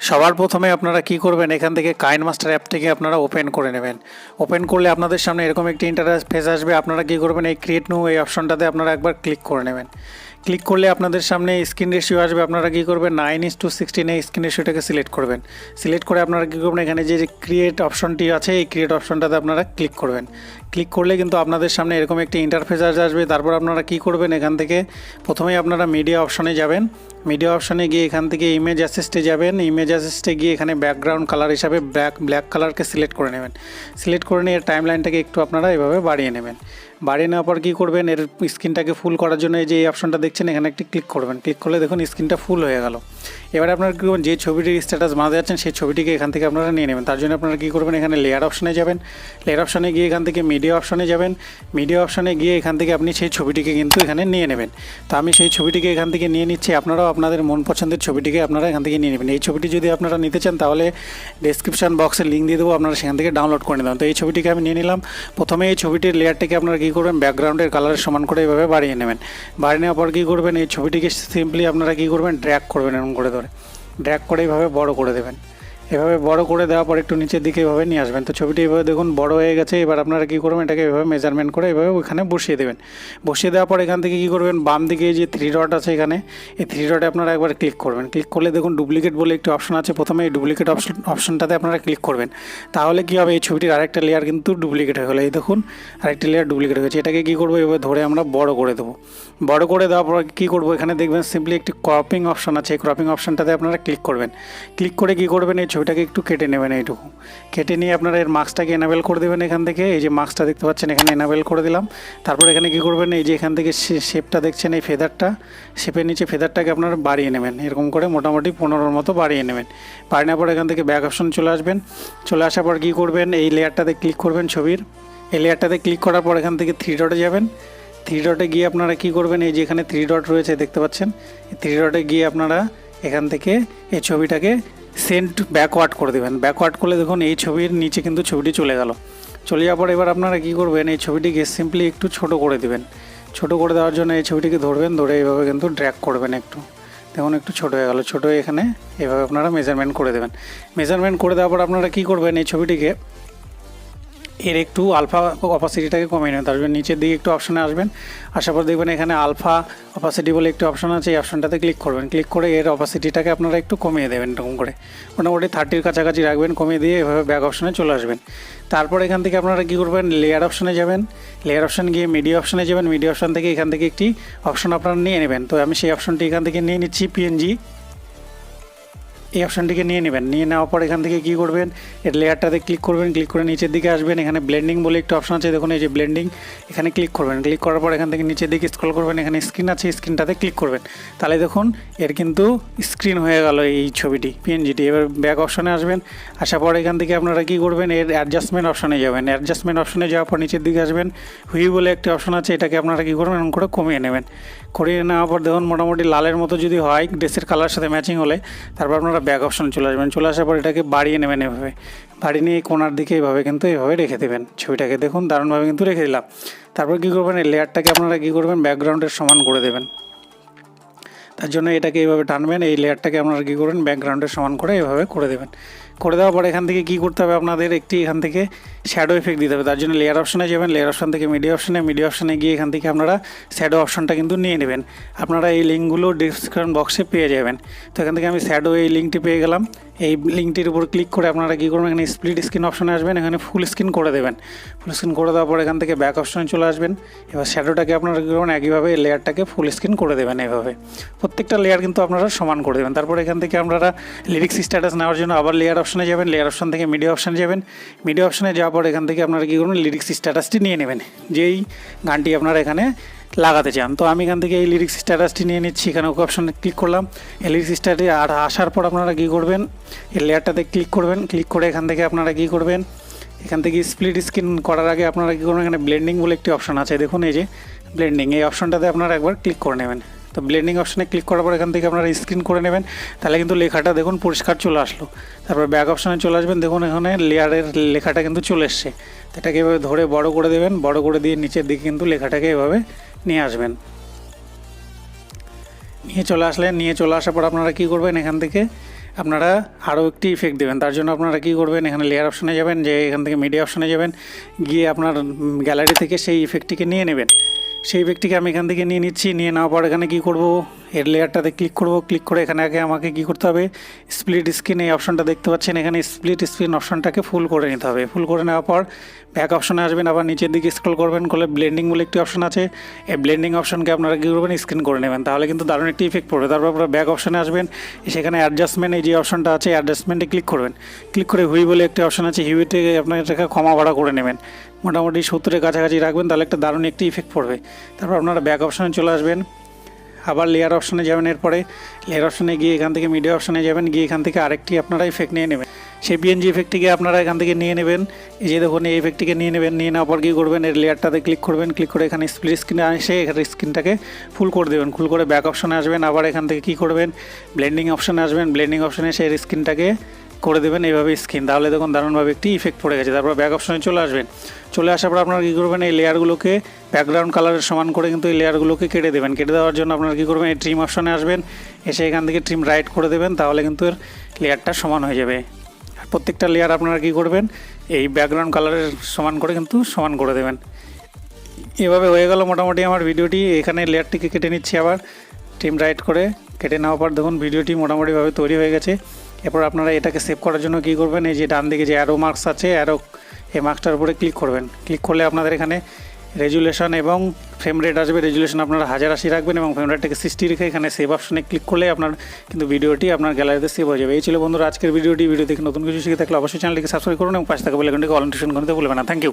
সবার প্রথমে আপনারা কি করবেন, এখান থেকে কাইনমাস্টার অ্যাপটিকে আপনারা ওপেন করে নেবেন। ওপেন করলে আপনাদের সামনে এরকম একটি ইন্টারফেস আসবে। আপনারা কি করবেন, এই ক্রিয়েট নিউ এই অপশনটাতে আপনারা একবার ক্লিক করে নেবেন। ক্লিক করলে আপনাদের সামনে স্ক্রিন রেশিও আসবে। আপনারা কী করবেন, 9:16 এই স্ক্রিন রেশিওটাকে সিলেক্ট করবেন। সিলেক্ট করে আপনারা কী করবেন, এখানে যে ক্রিয়েট অপশনটি আছে এই ক্রিয়েট অপশনটাতে আপনারা ক্লিক করবেন। ক্লিক করলে কিন্তু আপনাদের সামনে এরকম একটি ইন্টারফেস আসবে। তারপর আপনারা কি করবেন, এখান থেকে প্রথমেই আপনারা মিডিয়া অপশনে যাবেন। মিডিয়া অপশনে গিয়ে এখান থেকে ইমেজ অ্যাসিস্টে যাবেন। ইমেজ অ্যাসিস্টে গিয়ে এখানে ব্যাকগ্রাউন্ড কালার হিসাবে ব্ল্যাক কালারকে সিলেক্ট করে নেবেন। সিলেক্ট করে নিয়ে এর টাইম লাইনটাকে একটু আপনারা এভাবে বাড়িয়ে নেবেন। বাড়িয়ে নেওয়ার পর কী করবেন, এর স্ক্রিনটাকে ফুল করার জন্য এই যে এই অপশনটা দেখছেন এখানে একটি ক্লিক করবেন। ক্লিক করলে দেখুন স্ক্রিনটা ফুল হয়ে গেল। এবারে আপনারা কী করবেন, যে ছবিটির স্ট্যাটাস বানাতে যাচ্ছেন সেই ছবিটিকে এখান থেকে আপনারা নিয়ে নেবেন। তার জন্য আপনারা কী করবেন, এখানে লেয়ার অপশনে যাবেন। লেয়ার অপশনে গিয়ে এখান থেকে মিডিয়া অপশনে যাবেন। মিডিয়া অপশনে গিয়ে এখান থেকে আপনি সেই ছবিটিকে কিন্তু এখানে নিয়ে নেবেন। তো আমি সেই ছবিটিকে এখান থেকে নিয়ে নিচ্ছি। আপনারাও আপনাদের মন পছন্দের ছবিটিকে আপনারা এখান থেকে নিয়ে নেবেন। এই ছবিটি যদি আপনারা নিতে চান তাহলে ডেসক্রিপশন বক্সে লিঙ্ক দিয়ে দেবো, আপনারা সেখান থেকে ডাউনলোড করে নেবেন। তো এই ছবিটিকে আমি নিয়ে নিলাম। প্রথমে এই ছবিটির লেয়ারটিকে আপনারা কী করবেন, ব্যাকগ্রাউন্ডের কালারের সমান করে এভাবে বাড়িয়ে নেবেন। বাড়িয়ে নেওয়ার পর কী করবেন, এই ছবিটিকে সিম্পলি আপনারা কী করবেন, ড্র্যাগ করবেন। এরকম করে ধরে ড্র্যাগ করে এইভাবে বড় করে দেবেন। এভাবে বড় করে দেওয়ার পর একটু নিচের দিকে এভাবে নিয়ে আসবেন। তো ছবিটি এভাবে দেখুন বড় হয়ে গেছে। এবার আপনারা কী করবেন, এটাকে এভাবে মেজারমেন্ট করে এভাবে ওইখানে বসিয়ে দেবেন। বসিয়ে দেওয়ার পর এখান থেকে কী করবেন, বাম দিকে যে 3 ডট আছে এখানে, এই 3 ডটে আপনারা একবার ক্লিক করবেন। ক্লিক করলে দেখুন ডুপ্লিকেট বলে একটি অপশন আছে। প্রথমে এই ডুপ্লিকেট অপশনটাতে আপনারা ক্লিক করবেন। তাহলে কী হবে, এই ছবিটির আরেকটা লেয়ার কিন্তু ডুপ্লিকেট হয়ে গেলো। এই দেখুন আরেকটি লেয়ার ডুপ্লিকেট হয়ে গেছে। এটাকে কী করবো, এভাবে ধরে আমরা বড় করে দেবো। বড় করে দেওয়ার পর কী করবো, এখানে দেখবেন সিম্পলি একটি ক্রপিং অপশন আছে। এই ক্রপিং অপশনটাতে আপনারা ক্লিক করবেন। ক্লিক করে কী করবেন, এই ছবিটাকে একটু কেটে নেবেন। এইটুকু কেটে নিয়ে আপনারা এর মার্কসটাকে এনাবেল করে দেবেন। এখান থেকে এই যে মার্কসটা দেখতে পাচ্ছেন এখানে এনাবেল করে দিলাম। তারপর এখানে কী করবেন, এই যে এখান থেকে শেপটা দেখছেন, এই ফেদারটা, শেপের নিচে ফেদারটাকে আপনারা বাড়িয়ে নেবেন। এরকম করে মোটামুটি 15-র মতো বাড়িয়ে নেবেন। বাড়িয়ে নেওয়ার পর এখান থেকে ব্যাক অপশন চলে আসবেন। চলে আসার পর কী করবেন, এই লেয়ারটাতে ক্লিক করবেন ছবির। এই লেয়ারটাতে ক্লিক করার পর এখান থেকে 3 ডটে যাবেন। 3 ডটে গিয়ে আপনারা কী করবেন, এই যে এখানে 3 ডট রয়েছে দেখতে পাচ্ছেন, এই 3 ডটে গিয়ে আপনারা এখান থেকে এই ছবিটাকে সেন্ট ব্যাকওয়ার্ড করে দেবেন। ব্যাকওয়ার্ড করলে দেখুন এই ছবির নিচে কিন্তু ছবিটি চলে গেল। চলে যাওয়ার পর এবার আপনারা কী করবেন, এই ছবিটিকে সিম্পলি একটু ছোট করে দেবেন। ছোট করে দেওয়ার জন্য এই ছবিটিকে ধরবেন, ধরে এইভাবে কিন্তু ড্র্যাগ করবেন। একটু দেখুন একটু ছোটো হয়ে গেল। ছোটো হয়ে এখানে এভাবে আপনারা মেজারমেন্ট করে দেবেন। মেজারমেন্ট করে দেওয়ার পর আপনারা কী করবেন, এই ছবিটিকে এর একটু আলফা অপাসিটিটাকে কমিয়ে নেবেন। তার জন্য নিচের দিকে একটু অপশানে আসবেন। আসার পর দেখবেন এখানে আলফা অপাসিটি বলে একটি অপশান আছে। এই অপশানটাতে ক্লিক করবেন। ক্লিক করে এর অপাসিটিটাকে আপনারা একটু কমিয়ে দেবেন। এরকম করে মোটামুটি 30-র কাছাকাছি রাখবেন। কমিয়ে দিয়ে এভাবে ব্যাক অপশানে চলে আসবেন। তারপর এখান থেকে আপনারা কী করবেন, লেয়ার অপশানে যাবেন। লেয়ার অপশান গিয়ে মিডিয়া অপশানে যাবেন। মিডিয়া অপশান থেকে এখান থেকে একটি অপশান আপনারা নিয়ে নেবেন। তো আমি সেই অপশানটি এখান থেকে নিয়ে নিচ্ছি, পিএনজি। এই অপশানটিকে নিয়ে নেবেন। নিয়ে নেওয়ার পর এখান থেকে কী করবেন, এর লেয়ারটাতে ক্লিক করবেন। ক্লিক করে নিচের দিকে আসবেন। এখানে ব্লেন্ডিং বলে একটা অপশান আছে, দেখুন এই যে ব্লেন্ডিং, এখানে ক্লিক করবেন। ক্লিক করার পর এখান থেকে নিচের দিকে স্ক্রল করবেন। এখানে স্ক্রিন আছে, স্ক্রিনটাতে ক্লিক করবেন। তাহলে দেখুন এর কিন্তু স্ক্রিন হয়ে গেল এই ছবিটি, পিএনজিটি। এবার ব্যাক অপশানে আসবেন। আসার পর এখান থেকে আপনারা কী করবেন, এর অ্যাডজাস্টমেন্ট অপশানে যাবেন। অ্যাডজাস্টমেন্ট অপশানে যাওয়ার পর নিচের দিকে আসবেন। হুই বলে একটা অপশান আছে, এটাকে আপনারা কী করবেন, এরকম করে কমিয়ে নেবেন। করিয়ে নেওয়ার পর দেখুন মোটামুটি লালের মতো যদি হয় ড্রেসের কালারের সাথে ম্যাচিং হলে, তারপর আপনারা ব্যাক অপশানে চলে আসবেন। চলে আসার পর এটাকে বাড়িয়ে নেবেন। এভাবে বাড়িয়ে নিয়ে কোণার দিকে এইভাবে কিন্তু এইভাবে রেখে দেবেন ছবিটাকে। দেখুন দারুণভাবে কিন্তু রেখে দিলাম। তারপর কী করবেন, এই লেয়ারটাকে আপনারা কী করবেন, ব্যাকগ্রাউন্ডের সমান করে দেবেন। তার জন্য এটাকে এইভাবে টানবেন। এই লেয়ারটাকে আপনারা কী করবেন, ব্যাকগ্রাউন্ডের সমান করে এইভাবে করে দেবেন। করে দেওয়ার পর এখান থেকে কী করতে হবে, আপনাদের একটি এখান থেকে শ্যাডো এফেক্ট দিতে হবে। তার জন্য লেয়ার অপশানে যাবেন। লেয়ার অপশান থেকে মিডিয়া অপশানে গিয়ে এখান থেকে আপনারা শ্যাডো অপশানটা কিন্তু নিয়ে নেবেন। আপনারা এই লিঙ্কগুলো ডিসক্রিপশন বক্সে পেয়ে যাবেন। তো এখান থেকে আমি শ্যাডো এই লিঙ্কটি পেয়ে গেলাম। এই লিঙ্কটির উপর ক্লিক করে আপনারা কী করবেন, এখানে স্প্লিট স্ক্রিন অপশানে আসবেন। এখানে ফুল স্ক্রিন করে দেবেন। ফুল স্ক্রিন করে দেওয়ার পর এখান থেকে ব্যাক অপশানে চলে আসবেন। এবার শ্যাডোটাকে আপনারা কী করবেন, একইভাবে লেয়ারটাকে ফুল স্ক্রিন করে দেবেন। এভাবে প্রত্যেকটা লেয়ার কিন্তু আপনারা সমান করে দেবেন। তারপর এখান থেকে আপনারা লিরিক্স স্ট্যাটাস নেওয়ার জন্য আবার লেয়ার অপশানে যাবেন। লেয়ার অপশান থেকে মিডিয়া অপশানে যাবেন। মিডিয়া অপশানে যাওয়ার পর এখান থেকে আপনারা কী করবেন, লিরিক্স স্ট্যাটাসটি নিয়ে নেবেন, যেই গানটি আপনারা এখানে লাগাতে চান। তো আমি এখান থেকে এই লিরিক্স স্ট্যাটাসটি নিয়ে নিচ্ছি। এখানে ওকে অপশানে ক্লিক করলাম। এই লিরিক্স স্ট্যাটাসটি আর আসার পর আপনারা কী করবেন, এই লেয়ারটাতে ক্লিক করবেন। ক্লিক করে এখান থেকে আপনারা কী করবেন, এখান থেকে স্প্লিট স্ক্রিন করার আগে আপনারা কী করবেন, এখানে ব্লেন্ডিং বলে একটি অপশান আছে, দেখুন এই যে ব্লেন্ডিং, এই অপশানটাতে আপনারা একবার ক্লিক করে নেবেন। তো ব্লেন্ডিং অপশানে ক্লিক করার পর এখান থেকে আপনারা স্ক্রিন করে নেবেন। তাহলে কিন্তু লেখাটা দেখুন পরিষ্কার চলে আসলো। তারপর ব্যাক অপশানে চলে আসবেন। দেখুন এখানে লেয়ারের লেখাটা কিন্তু চলে এসছে। এটাকে এভাবে ধরে বড় করে দেবেন। বড় করে দিয়ে নিচের দিকে কিন্তু লেখাটাকে এভাবে নিয়ে আসবেন। নিয়ে চলে আসলেন। নিয়ে চলে আসার পর আপনারা কী করবেন, এখান থেকে আপনারা আরও একটি ইফেক্ট দেবেন। তার জন্য আপনারা কী করবেন, এখানে লেয়ার অপশনে যাবেন, যে এখান থেকে মিডিয়া অপশনে যাবেন, গিয়ে আপনার গ্যালারি থেকে সেই ইফেক্টটিকে নিয়ে নেবেন। সেই ইফেক্টটিকে আমি এখান থেকে নিয়ে নিচ্ছি। নিয়ে নেওয়ার পর এখানে কী করব, এর লেয়ারটাতে ক্লিক করব। ক্লিক করে এখানে আগে আমাকে কী করতে হবে, স্প্লিট স্ক্রিন এই অপশনটা দেখতে পাচ্ছেন, এখানে স্প্লিট স্ক্রিন অপশনটাকে ফুল করে নিতে হবে। ফুল করে নেওয়ার পর ব্যাক অপশনে আসবেন, আবার নিচের দিকে স্ক্রল করবেন, করলে ব্লেন্ডিং বলে একটি অপশন আছে। এই ব্লেন্ডিং অপশনকে আপনারা কী করবেন, স্ক্রিন করে নেবেন, তাহলে কিন্তু দারুণ একটি ইফেক্ট পড়বে। তারপর আপনারা ব্যাক অপশনে আসবেন, সেখানে অ্যাডজাস্টমেন্ট এই যে অপশনটা আছে, অ্যাডজাস্টমেন্টে ক্লিক করবেন। ক্লিক করে হুই বলে একটি অপশন আছে, হিউইতে আপনার এটাকে ক্ষমা ভাড়া করে নেবেন, মোটামুটি 70-এর কাছাকাছি রাখবেন, তাহলে একটা দারুণ একটি ইফেক্ট পড়বে। তারপর আপনারা ব্যাক অপশনে চলে আসবেন, আবার লেয়ার অপশনে যাবেন। এরপরে লেয়ার অপশনে গিয়ে এখান থেকে মিডিয়া অপশনে যাবেন, গিয়ে এখান থেকে আরেকটি আপনারা ইফেক্ট নিয়ে নেবেন। সেই পিএনজি ইফেক্টটিকে আপনারা এখান থেকে নিয়ে নেবেন। এই যে দেখুন, এই ইফেক্টটিকে নিয়ে নেবেন। নিয়ে নেওয়ার পর কী করবেন, এর লেয়ারটাতে ক্লিক করবেন। ক্লিক করে এখানে স্প্লিট স্ক্রিনে এসে এখানে স্ক্রিনটাকে ফুল করে দেবেন। ফুল করে ব্যাক অপশনে আসবেন, আবার এখান থেকে কী করবেন, ব্লেন্ডিং অপশনে আসবেন। ব্লেন্ডিং অপশনে এসে এর স্ক্রিনটাকে করে দেবেন এইভাবে স্ক্রিন, তাহলে দেখুন দারুণভাবে একটি ইফেক্ট পড়ে গেছে। তারপর ব্যাক অপশনে চলে আসবেন। চলে আসার পর আপনারা কী করবেন, এই লেয়ারগুলোকে ব্যাকগ্রাউন্ড কালারের সমান করে কিন্তু এই লেয়ারগুলোকে কেটে দেবেন। কেটে দেওয়ার জন্য আপনারা কী করবেন, এই ট্রিম অপশনে আসবেন, এসে এখান থেকে ট্রিম রাইট করে দেবেন, তাহলে কিন্তু এর লেয়ারটা সমান হয়ে যাবে। আর প্রত্যেকটা লেয়ার আপনারা কী করবেন, এই ব্যাকগ্রাউন্ড কালারের সমান করে কিন্তু সমান করে দেবেন। এভাবে হয়ে গেল মোটামুটি আমার ভিডিওটি। এখানে লেয়ারটিকে কেটে নিচ্ছি, আবার ট্রিম রাইট করে কেটে নেওয়ার পর দেখুন ভিডিওটি মোটামুটিভাবে তৈরি হয়ে গেছে। এরপর আপনারা এটাকে সেভ করার জন্য কী করবেন, এই যে ডান দিকে যে অ্যারো মার্কস আছে, এই মার্কসটার উপরে ক্লিক করবেন। ক্লিক করলে আপনাদের এখানে রেজুলেশন এবং ফ্রেম রেট আসবে। রেজুলেশন আপনারা 1080 রাখবেন এবং ফ্রেম রেটটাকে 60 রেখে এখানে সেভ অপশনে ক্লিক করলে আপনার কিন্তু ভিডিওটি আপনার গ্যালারিতে সেভ হয়ে যাবে। এই ছিল বন্ধুরা আজকের ভিডিওটি। ভিডিও দেখে নতুন কিছু শিখে থাকলে অবশ্যই চ্যানেলটিকে সাবস্ক্রাইব করুন এবং পাশে থাকা বেল আইকনটিকে অল নোটিফিকেশন করতে ভুলবেন না। Thank you.